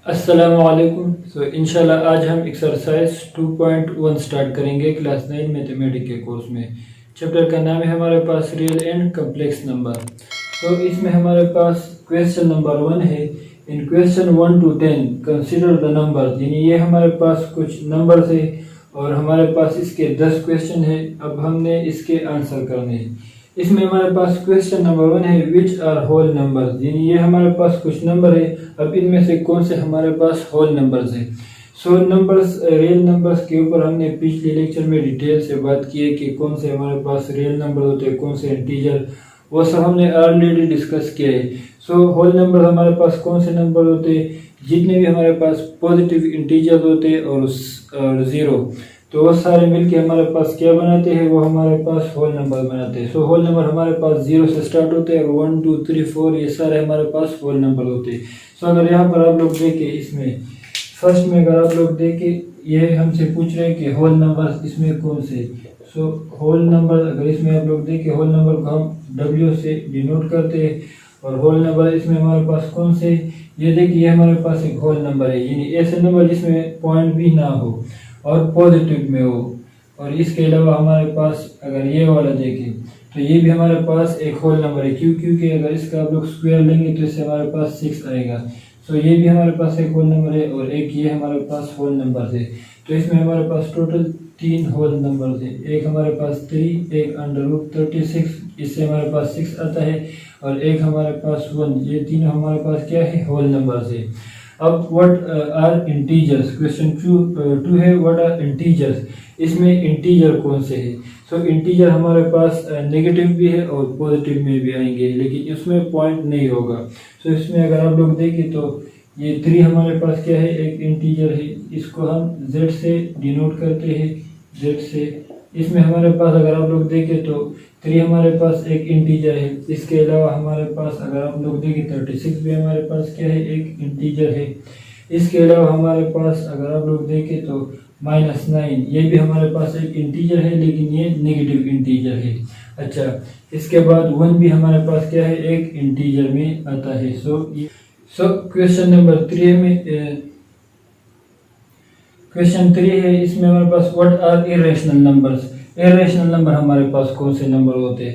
अस्सलामुअलैकुम। इंशाल्लाह आज हम एक्सरसाइज 2.1 स्टार्ट करेंगे क्लास 9 मैथमेटिक्स के कोर्स में। चैप्टर का नाम है हमारे पास रियल एंड कम्प्लेक्स नंबर। तो इसमें हमारे पास क्वेश्चन नंबर 1 है। In question 1 to 10 consider the number, यानी ये हमारे पास कुछ नंबर है और हमारे पास इसके 10 क्वेश्चन है। अब हमने इसके आंसर करने हैं। इसमें हमारे पास क्वेश्चन नंबर 1 है विच आर होल नंबर्स, यानी ये हमारे पास कुछ नंबर है। अब इनमें से कौन से हमारे पास होल नंबर्स है। नंबर्स रियल नंबर्स के ऊपर हमने पिछले लेक्चर में डिटेल से बात की है कि कौन से हमारे पास रियल नंबर होते हैं, कौन से इंटीजर, वो सब हमने ऑलरेडी डिस्कस किया है। होल नंबर हमारे पास कौन से नंबर होते हैं, जितने भी हमारे पास पॉजिटिव इंटीजर होते हैं और ज़ीरो, तो वो सारे मिलके हमारे पास क्या बनाते हैं, वो हमारे पास होल नंबर बनाते हैं। होल नंबर हमारे पास 0 से स्टार्ट होते हैं और 1 2 3 4 ये सारे हमारे पास होल नंबर होते हैं। अगर यहाँ पर आप लोग देखें, इसमें फर्स्ट में अगर आप लोग देखें, ये हमसे पूछ रहे हैं कि होल नंबर इसमें कौन से। होल नंबर अगर इसमें आप लोग देखें, होल नंबर को हम W से डिनोट करते हैं और होल नंबर इसमें हमारे पास कौन से, ये देखिए हमारे पास एक होल नंबर है, यानी ऐसे नंबर जिसमें पॉइंट भी ना हो और पॉजिटिव में हो। और इसके अलावा हमारे पास अगर ये वाला देखें तो ये भी हमारे पास एक होल नंबर है, क्योंकि अगर इसका आप लोग स्क्वायर लेंगे तो इससे हमारे पास 6 आएगा। ये भी हमारे पास एक होल नंबर है और एक ये हमारे पास होल नंबर है। तो इसमें हमारे पास टोटल 3 होल नंबर है। एक हमारे पास 3, एक √36, इससे हमारे पास 6 आता है, और एक हमारे पास 1। ये तीनों हमारे पास क्या है, होल नंबर है। अब व्हाट आर इंटीजर्स, क्वेश्चन 2 है व्हाट आर इंटीजर्स। इसमें इंटीजर कौन से है। इंटीजर हमारे पास नेगेटिव भी है और पॉजिटिव में भी आएंगे, लेकिन इसमें पॉइंट नहीं होगा। इसमें अगर आप लोग देखें तो ये 3 हमारे पास क्या है, एक इंटीजर है, इसको हम Z से डिनोट करते हैं, Z से। इसमें हमारे पास अगर आप लोग देखें तो 3 हमारे पास एक इंटीजर है। इसके अलावा हमारे पास अगर आप लोग देखें 36 भी हमारे पास क्या है, एक इंटीजर है। इसके अलावा हमारे पास अगर आप लोग देखें तो -9 ये भी हमारे पास एक इंटीजर है, लेकिन ये नेगेटिव इंटीजर है। अच्छा, इसके बाद 1 भी हमारे पास क्या है, एक इंटीजर में आता है। क्वेश्चन नंबर 3 में क्वेश्चन 3 है, इसमें हमारे पास what are irrational numbers. Irrational number हमारे पास कौन से नंबर होते हैं।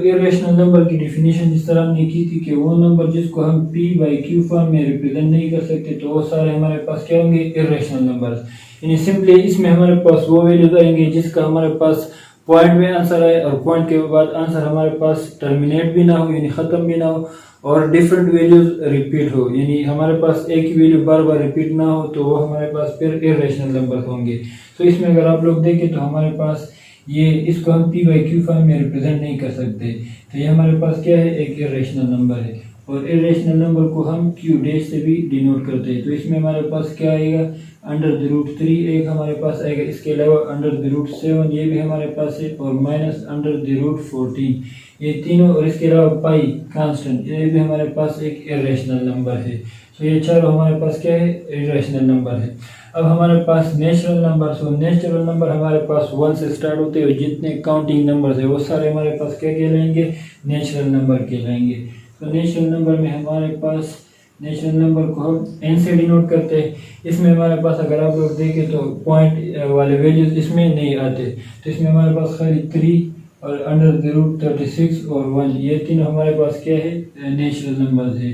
इरेशनल नंबर की डिफिनीशन जिस तरह हमने की थी कि वो नंबर जिसको हम P/Q फॉर्म में रिप्रेजेंट नहीं कर सकते, तो वो सारे हमारे पास क्या होंगे, इरेशनल नंबर्स। यानी सिंपली इसमें हमारे पास वो वैल्यूज आएंगे जिसका हमारे पास पॉइंट में आंसर आए और पॉइंट के बाद आंसर हमारे पास टर्मिनेट भी ना हो, यानी ख़त्म भी ना हो, और डिफरेंट वैल्यूज रिपीट हो, यानी हमारे पास एक ही वैल्यू बार बार रिपीट ना हो, तो वो हमारे पास फिर इरेशनल नंबर होंगे। इसमें अगर आप लोग देखें तो हमारे पास ये, इसको हम P/Q फॉर्म में रिप्रेजेंट नहीं कर सकते, तो ये हमारे पास क्या है, एक इरेशनल नंबर है। और इरेशनल नंबर को हम Q' से भी डिनोट करते हैं। तो इसमें हमारे पास क्या आएगा, √3 एक हमारे पास आएगा। इसके अलावा √7 ये भी हमारे पास है, और -√14 ये तीनों, और इसके अलावा पाई कांस्टेंट ये भी हमारे पास एक इरेशनल नंबर है। ये चारों हमारे पास क्या है, इरेशनल नंबर है। अब हमारे पास नेचुरल नंबर। नेचुरल नंबर हमारे पास 1 से स्टार्ट होते हैं, जितने काउंटिंग नंबर है वो सारे हमारे पास क्या कहलाएंगे, नेचुरल नंबर कहलाएंगे। नेचुरल नंबर में हमारे पास, नेचुरल नंबर को हम n से डिनोट करते हैं। इसमें हमारे पास अगर आप लोग देखें तो पॉइंट वाले वैल्यूज इसमें नहीं आते, तो इसमें हमारे पास खाली 3 और √36 और 1 ये तीनों हमारे पास क्या है, नेचुरल नंबर है।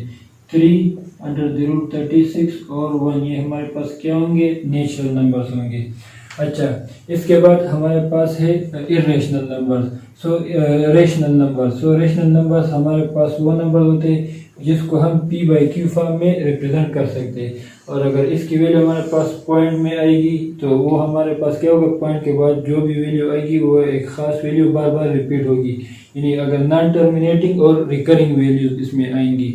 3 √36 और 1 ये हमारे पास क्या होंगे, नेचुरल नंबर्स होंगे। अच्छा, इसके बाद हमारे पास है irrational number. Rational number. Rational numbers हमारे पास वो नंबर होते हैं जिसको हम P/Q फॉर्म में रिप्रेजेंट कर सकते हैं, और अगर इसकी वैल्यू हमारे पास पॉइंट में आएगी तो वो हमारे पास क्या होगा, पॉइंट के बाद जो भी वैल्यू आएगी वो एक खास वैल्यू बार बार रिपीट होगी, यानी अगर नॉन टर्मिनेटिंग और रिकरिंग वैल्यूज इसमें आएंगी।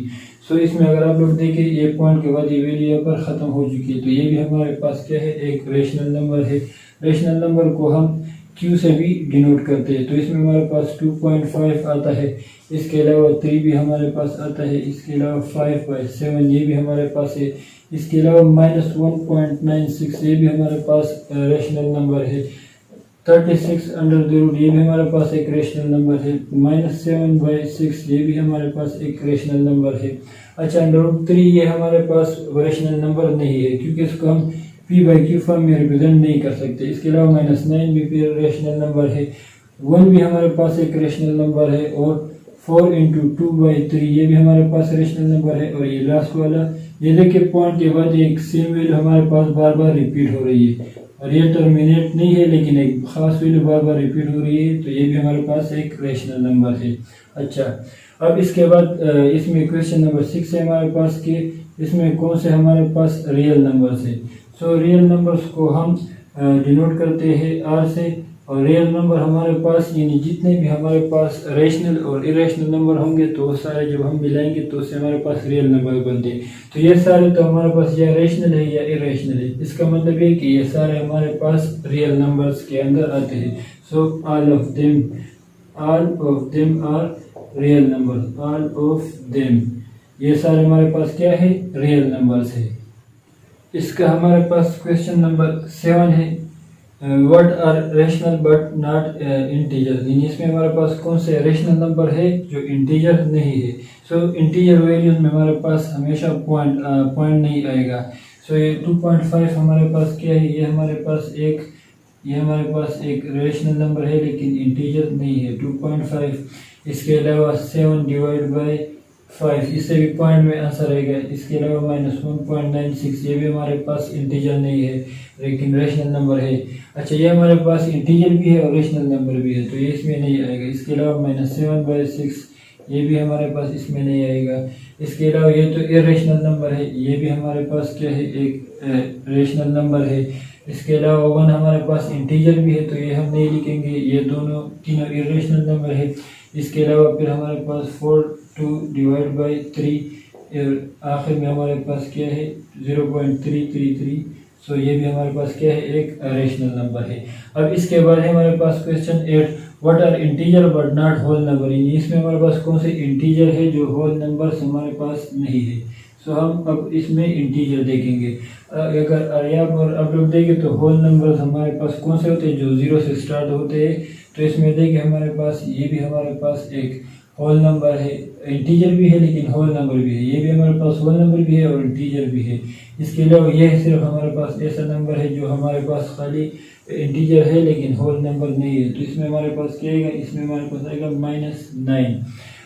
इसमें अगर आप लोग देखें ये पॉइंट के बाद ये वैल्यू यहाँ पर ख़त्म हो चुकी है, तो ये भी हमारे पास क्या है, एक रेशनल नंबर है। रेशनल नंबर को हम Q से भी डिनोट करते हैं, तो इसमें हमारे पास 2.5 आता है। इसके अलावा 3 भी हमारे पास आता है। इसके अलावा 5/7 ये भी हमारे पास है। इसके अलावा -1.96 ये भी हमारे पास रेशनल नंबर है। 36 अंडर द रूट ये भी हमारे पास एक रेशनल नंबर है। -7/6 ये भी हमारे पास एक रेशनल नंबर है। अच्छा, √3 ये हमारे पास रेशनल नंबर नहीं है क्योंकि इसको हम p/q फॉर्म में रिप्रेजेंट नहीं कर सकते। इसके अलावा -9 भी फिर रेशनल नंबर है, 1 भी हमारे पास एक रेशनल नंबर है, और 4 × 2/3 ये भी हमारे पास रेशनल नंबर है। और ये लास्ट वाला, ये देखिए पॉइंट के बाद एक सेम वैल्यू हमारे पास बार बार रिपीट हो रही है, और ये टर्मिनेट नहीं है लेकिन एक खास वैल्यू बार बार रिपीट हो रही है, तो ये भी हमारे पास एक रेशनल नंबर है। अच्छा, अब इसके बाद इसमें क्वेश्चन नंबर 6 है हमारे पास कि इसमें कौन से हमारे पास रियल नंबर्स है। सो रियल नंबर्स को हम डिनोट करते हैं आर से, और रियल नंबर हमारे पास यानी जितने भी हमारे पास रेशनल और इरेशनल नंबर होंगे तो वो सारे जब हम मिलाएंगे तो उससे हमारे पास रियल नंबर बनते हैं। तो ये सारे तो हमारे पास या रेशनल है या इरेशनल है, इसका मतलब है कि ये सारे हमारे पास रियल नंबर्स के अंदर आते हैं। So all of them are real number, all of them ये सारे हमारे पास क्या है, रियल नंबर्स है। इसका हमारे पास क्वेश्चन नंबर 7 है, what are rational but not integer. यानी इसमें हमारे पास कौन से रेशनल नंबर है जो इंटीजर नहीं है। सो इंटीजर वैल्यूज में हमारे पास हमेशा पॉइंट नहीं आएगा। सो ये 2.5 हमारे पास क्या है, ये हमारे पास एक रेशनल नंबर है लेकिन इंटीजर नहीं है, 2.5। इसके अलावा 7/5 इससे भी पॉइंट में आंसर आएगा। इसके अलावा -1.96 ये भी हमारे पास इंटीजर नहीं है लेकिन रेशनल नंबर है। अच्छा, ये हमारे पास इंटीजर भी है और रेशनल नंबर भी है, तो ये इसमें नहीं आएगा। इसके अलावा -7/6 ये भी हमारे पास इसमें नहीं आएगा। इसके अलावा ये तो इरेशनल नंबर है, ये भी हमारे पास क्या है, एक रेशनल नंबर है। इसके अलावा 1 हमारे पास इंटीजर भी है, तो ये हम नहीं लिखेंगे, ये तीनों इरेशनल नंबर है। इसके अलावा फिर हमारे पास 4/2/3 आखिर में हमारे पास क्या है, 0.333। सो ये भी हमारे पास क्या है, एक रेशनल नंबर है। अब इसके बाद है हमारे पास question 8, what are integer but not whole number. इसमें हमारे पास कौन से इंटीजर है जो होल नंबर्स हमारे पास नहीं है। सो हम अब इसमें इंटीजर देखेंगे। अगर यहाँ पर अब लोग देखें तो होल नंबर्स हमारे पास कौन से होते हैं, जो 0 से स्टार्ट होते हैं। तो इसमें देखिए हमारे पास ये भी हमारे पास एक होल नंबर है, इंटीजर भी है लेकिन होल नंबर भी है। ये भी हमारे पास होल नंबर भी है और इंटीजर भी है। इसके अलावा ये सिर्फ हमारे पास ऐसा नंबर है जो हमारे पास खाली इंटीजर है लेकिन होल नंबर नहीं है। तो इसमें हमारे पास क्या आएगा, इसमें हमारे पास आएगा -9।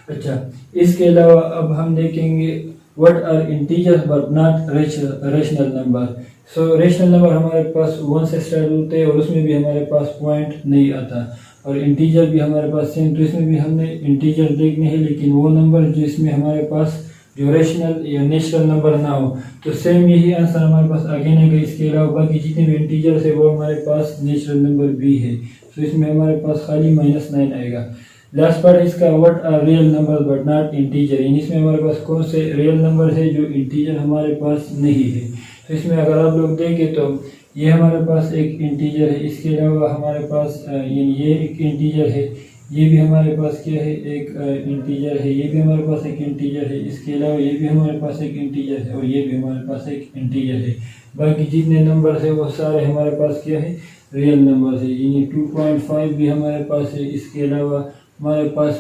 अच्छा, इसके अलावा अब हम देखेंगे what are integer but not rational number. So rational number हमारे पास 1 से स्टार्ट होते हैं और उसमें भी हमारे पास पॉइंट नहीं आता, और इंटीजर भी हमारे पास सेम। तो इसमें भी हमने इंटीजर देखने हैं लेकिन वो नंबर जो इसमें हमारे पास जो रेशनल या नेचुरल नंबर ना हो। तो सेम यही आंसर हमारे पास आगे नहीं गई। इसके अलावा बाकी जितने भी इंटीजर्स है वो हमारे पास नेचुरल नंबर भी है। तो इसमें हमारे पास खाली -9 आएगा। लास्ट पार्ट इसका, what are real number but not integer. इसमें हमारे पास कौन से रियल नंबर है जो इंटीजर हमारे पास नहीं है। तो इसमें अगर आप लोग देखें तो ये हमारे पास एक इंटीजर है, इसके अलावा हमारे पास ये एक इंटीजर है, ये भी हमारे पास क्या है, एक इंटीजर है, ये भी हमारे पास एक इंटीजर है। इसके अलावा ये भी हमारे पास एक इंटीजर है और ये भी हमारे पास एक इंटीजर है। बाकी जितने नंबर है वो सारे हमारे पास क्या है, रियल नंबर है। यानी 2.5 भी हमारे पास है। इसके अलावा हमारे पास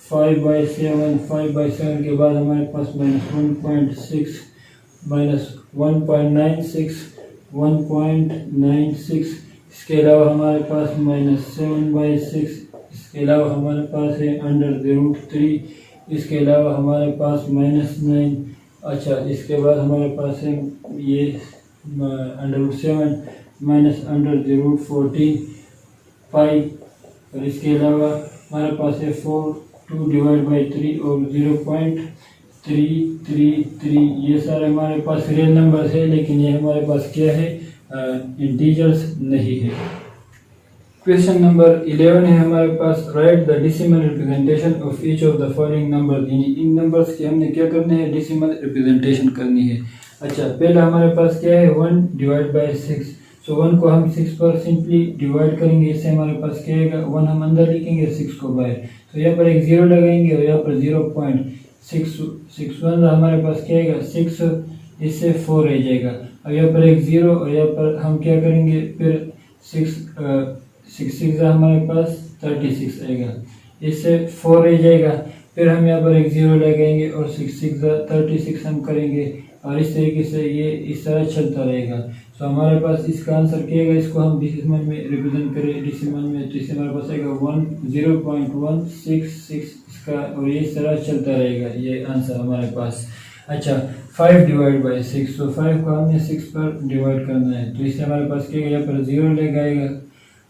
5/7 के बाद हमारे पास -1.6 1.96। इसके अलावा हमारे पास -7/6। इसके अलावा हमारे पास है √3। इसके अलावा हमारे पास -9। अच्छा, इसके बाद हमारे पास है ये √7 -√14 पाई। और इसके अलावा हमारे पास है 4/2/3 और 0.333। ये सारे हमारे पास रियल नंबर है लेकिन ये हमारे पास क्या है, इंटीजर्स नहीं है। क्वेश्चन नंबर 11 है हमारे पास, write the decimal representation of each of the following number. इन नंबर्स की हमने क्या करने हैं, डेसिमल रिप्रेजेंटेशन करनी है। अच्छा, पहला हमारे पास क्या है, 1/6। सो 1 को हम 6 पर सिंपली डिवाइड करेंगे, इससे हमारे पास क्या आएगा, 1 हम अंदर लिखेंगे, 6 को बाहर। तो यहाँ पर एक 0 लगाएंगे और यहाँ पर 0.61 हमारे पास क्या आएगा, 6, इससे 4 रह जाएगा। और यहाँ पर एक 0 और यहाँ पर हम क्या करेंगे, फिर 6 हमारे पास 36 आएगा, इससे 4 रह जाएगा। फिर हम यहाँ पर एक 0 लगाएंगे और 6 6 36 हम करेंगे और इस तरीके से ये इस तरह चलता रहेगा। तो हमारे पास इसका आंसर क्या है, इसको हम डेसिमल में रिप्रेजेंट करें डेसिमल में, तो इससे हमारे पास आएगा 0.166 इसका, और ये इस तरह चलता रहेगा ये आंसर हमारे पास। अच्छा 5 डिवाइड बाई 6, तो 5 को हमने 6 पर डिवाइड करना है, तो इससे हमारे पास क्या है, यहाँ पर 0 लगाएगा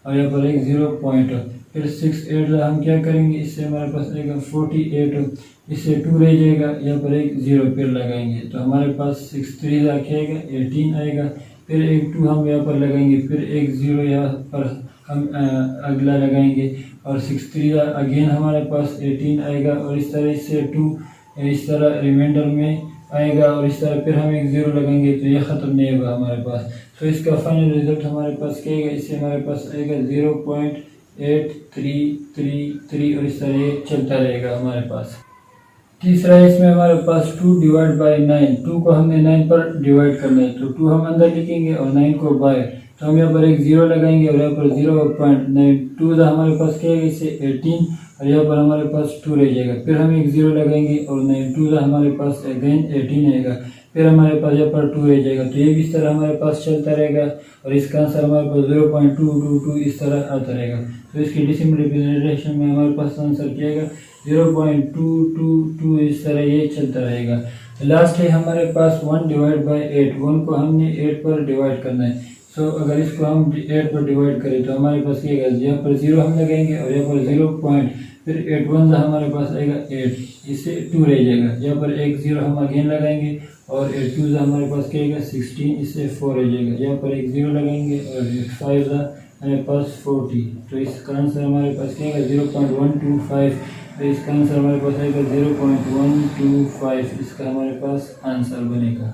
और यहाँ पर एक 0 पॉइंट, फिर 6 8 हम क्या करेंगे, इससे हमारे पास आएगा 48, इससे 2 रह जाएगा, यहाँ पर एक 0 फिर लगाएंगे, तो हमारे पास 6 3 क्या आएगा 18 आएगा, फिर एक 2 हम यहाँ पर लगाएंगे, फिर एक 0 यहाँ पर हम अगला लगाएंगे और 6 3 अगेन हमारे पास 18 आएगा, और इस तरह इससे 2 इस तरह रिमाइंडर में आएगा, और इस तरह फिर हम एक 0 लगाएंगे, तो ये ख़त्म नहीं होगा हमारे पास। तो इसका फाइनल रिजल्ट हमारे पास क्या आएगा, इससे हमारे पास आएगा 0.8333, और इस तरह ये चलता रहेगा हमारे पास। तीसरा इसमें हमारे पास 2 डिवाइड बाई 9, 2 को हमने 9 पर डिवाइड करना है, तो 2 हम अंदर लिखेंगे और 9 को बाहर, तो हम यहाँ पर एक 0 लगाएंगे और यहाँ पर 0.9, 2 हमारे पास क्या है, इससे 18 और यहाँ पर हमारे पास 2 रह जाएगा, फिर हम एक 0 लगाएंगे और 9 2 हमारे पास अगेन 18 आएगा, फिर हमारे पास यहाँ पर 2 रह जाएगा, तो ये भी इस तरह हमारे पास चलता रहेगा, और इसका आंसर हमारे पास 0.222 इस तरह आता रहेगा। तो इसकी डेसिमल रिप्रेजेंटेशन में हमारे पास आंसर क्या आएगा 0.222 इस तरह ये चलता रहेगा। लास्ट है हमारे पास 1 डिवाइड बाई 8, 1 को हमने 8 पर डिवाइड करना है, सो अगर इसको हम 8 पर डिवाइड करें तो हमारे पास क्या आएगा, यहाँ पर 0 हम लगाएंगे और यहाँ पर 0 पॉइंट, फिर 8 1 हमारे पास आएगा 8, इससे 2 रह जाएगा, यहाँ पर एक 0 हम अगेन लगाएंगे और 8 2 हमारे पास क्या आएगा 16, इससे 4 रह जाएगा, यहाँ पर एक 0 लगाएंगे और 5 हमारे पास 40, तो इसका आंसर हमारे पास क्या आएगा 0.125, तो इसका आंसर हमारे पास आएगा 0.125, इसका हमारे पास आंसर बनेगा।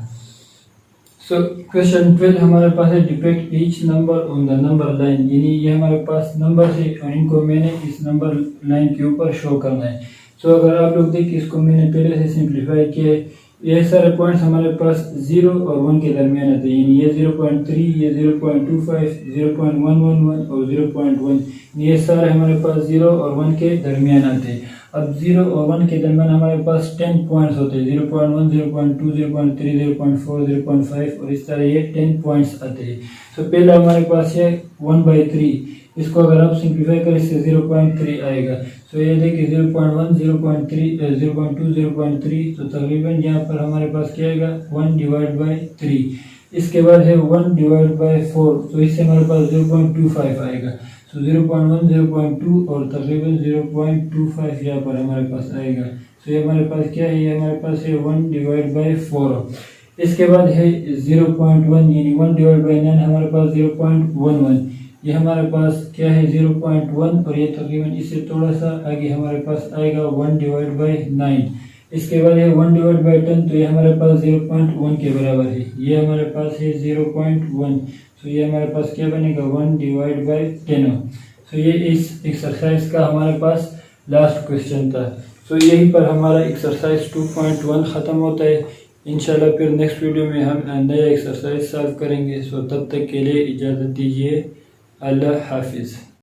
सो क्वेश्चन 12 हमारे पास है depict each number on the number line, यानी ये हमारे पास नंबर है और इनको मैंने इस नंबर लाइन के ऊपर शो करना है। सो अगर आप लोग देखिए, इसको मैंने पहले से सिंप्लीफाई किया है, ये सारे पॉइंट्स हमारे पास 0 और 1 के दरमियान आते हैं, यानी ये 0.3, ये 0.25, 0.111 और 0.1, ये सारे हमारे पास 0 और 1 के दरमियान आते हैं। अब 0 और 1 के दरमियान हमारे पास 10 पॉइंट्स होते हैं, 0.1, 0.2, 0.3, 0.4, 0.5 और इस तरह ये 10 पॉइंट्स आते हैं। तो पहला हमारे पास है 1/3, इसको अगर आप सिंप्लीफाई करें इससे 0.3 आएगा, तो ये देखिए 0.1, 0.3, 0.2, 0.3, तो तकरीबन यहाँ पर हमारे पास क्या आएगा 1 डिवाइड बाई 3। इसके बाद है 1 डिवाइड बाई 4, तो इससे हमारे पास 0.25 आएगा, तो 0.1, 0.2 और तकरीबन 0.25 यहाँ पर हमारे पास आएगा। तो ये हमारे पास क्या है, ये हमारे पास है 1 डिवाइड बाई 4। इसके बाद है 0.1, यानी 1 डिवाइड बाई 9 हमारे पास 0.11, ये हमारे पास क्या है 0.1, और ये तकरीबन इससे थोड़ा सा आगे हमारे पास आएगा 1 डिवाइड बाई 9। इसके बाद है 1 डिवाइड बाई 10, तो ये हमारे पास 0.1 के बराबर है, ये हमारे पास है 0.1, तो ये हमारे पास क्या बनेगा 1 डिवाइड बाई 10। तो ये इस एक्सरसाइज का हमारे पास लास्ट क्वेश्चन था। तो यहीं पर हमारा एक्सरसाइज 2.1 ख़त्म होता है। इंशाल्लाह फिर नेक्स्ट वीडियो में हम नया एक्सरसाइज सॉल्व करेंगे। सो तब तक के लिए इजाज़त दीजिए। अल्लाह हाफिज़।